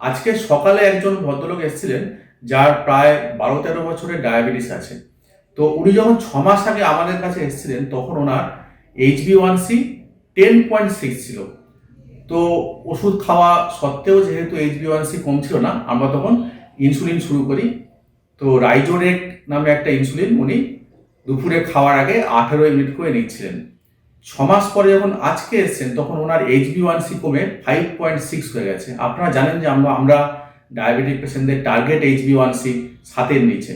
আজকে সকালে একজন ভদ্রলোক এসেছিলেন, যার প্রায় 12-13 বছরের ডায়াবেটিস আছে। তো উনি যখন 6 মাস আগে আমাদের কাছে এসেছিলেন, তখন ওনার HbA1c 10.6 ছিল। তো ওষুধ খাওয়া সত্ত্বেও যেহেতু HbA1c কম ছিল না, আমরা তখন ইনসুলিন শুরু করি। তো রাইজোডেক নামে একটা ইনসুলিন উনি দুপুরে খাওয়ার আগে 18 ইউনিট করে নিচ্ছিলেন। 6 মাস পরে যখন আজকে এসেছেন, তখন ওনার HbA1c কমে 5.6 হয়ে গেছে। আপনারা জানেন যে আমরা ডায়াবেটিক পেশেন্টদের টার্গেট HbA1c 7-এর নিচে,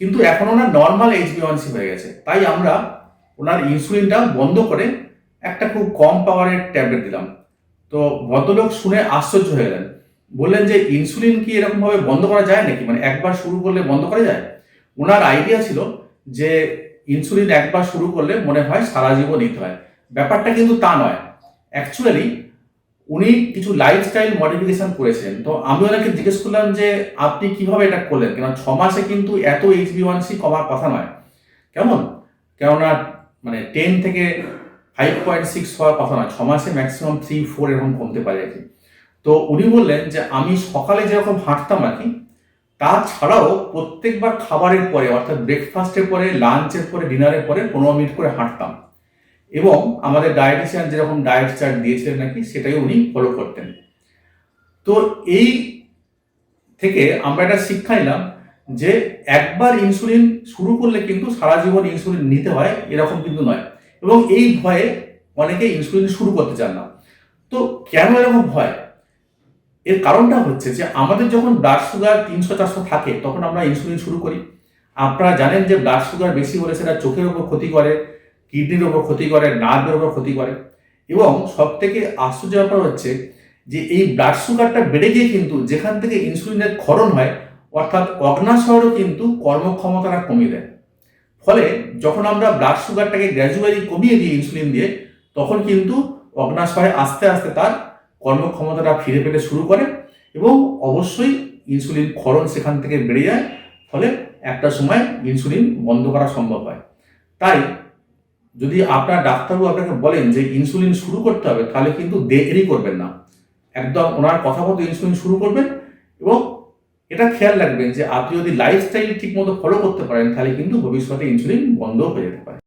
কিন্তু এখন ওনার নর্মাল HbA1c হয়ে গেছে। তাই আমরা ওনার ইনসুলিনটা বন্ধ করে একটা খুব কম পাওয়ারের ট্যাবলেট দিলাম। তো ভদ্রলোক শুনে আশ্চর্য হয়ে গেলেন, বললেন যে ইনসুলিন কি এরকমভাবে বন্ধ করা যায় নাকি, মানে একবার শুরু করলে বন্ধ করা যায়? ওনার আইডিয়া ছিল যে ইনসুলিন একবার শুরু করলে মনে হয় সারা জীবন নিতে হয়। ব্যাপারটা কিন্তু তা নয়। অ্যাকচুয়ালি উনি কিছু লাইফস্টাইল মডিফিকেশন করেছেন। তো আমি ওনাকে জিজ্ঞেস করলাম যে আপনি কিভাবে এটা করলেন, কেন 6 মাসে কিন্তু এত HbA1c কমার কথা নয়, কেমন? কেননা মানে 10 থেকে 5.6 হওয়ার কথা নয়, 6 মাসে ম্যাক্সিমাম 3-4 এরকম কমতে পারে আর কি। তো উনি বললেন যে আমি সকালে যেরকম হাঁটতাম আর কি, তাছাড়াও প্রত্যেকবার খাবারের পরে, অর্থাৎ ব্রেকফাস্টের পরে, লাঞ্চের পরে, ডিনারের পরে 15 মিনিট করে হাঁটতাম, এবং আমাদের ডায়েটিশিয়ান যেরকম ডায়েট চার্ট দিয়েছিলেন নাকি, সেটাই উনি ফলো করতেন। তো এই থেকে আমরা একটা শিক্ষা নিলাম যে একবার ইনসুলিন শুরু করলে কিন্তু সারা জীবন ইনসুলিন নিতে হয়, এরকম কিন্তু নয়। এবং এই ভয়ে অনেকে ইনসুলিন শুরু করতে চান না। তো কেন এরকম ভয়? এর কারণটা হচ্ছে যে আমাদের যখন ব্লাড সুগার 300-400 থাকে, তখন আমরা ইনসুলিন শুরু করি। আপনারা জানেন যে ব্লাড সুগার বেশি হলে সেটা চোখের ওপর ক্ষতি করে, কিডনির ওপর ক্ষতি করে, নার্ভের ওপর ক্ষতি করে। এবং সব থেকে আশ্চর্য ব্যাপার হচ্ছে যে এই ব্লাড সুগারটা বেড়ে গিয়ে কিন্তু যেখান থেকে ইনসুলিনের ক্ষরণ হয়, অর্থাৎ অগ্ন্যাশয়েরও কিন্তু কর্মক্ষমতাটা কমিয়ে দেয়। ফলে যখন আমরা ব্লাড সুগারটাকে গ্র্যাজুয়ালি কমিয়ে দিই ইনসুলিন দিয়ে, তখন কিন্তু অগ্ন্যাশয় আস্তে আস্তে তার কর্মক্ষমতাটা ফিরে পেতে শুরু করে, এবং অবশ্যই ইনসুলিন ক্ষরণ সেখান থেকে বেড়ে যায়। ফলে একটা সময় ইনসুলিন বন্ধ করা সম্ভব হয়। তাই যদি আপনার ডাক্তারবাবু আপনাকে বলেন যে ইনসুলিন শুরু করতে হবে, তাহলে কিন্তু দেরি করবেন না, একদম ওনার কথা মতো ইনসুলিন শুরু করবেন। এবং এটা খেয়াল রাখবেন যে আপনি যদি লাইফস্টাইল ঠিক মতো ফলো করতে পারেন, তাহলে কিন্তু ভবিষ্যতে ইনসুলিন বন্ধ হয়ে যেতে পারে।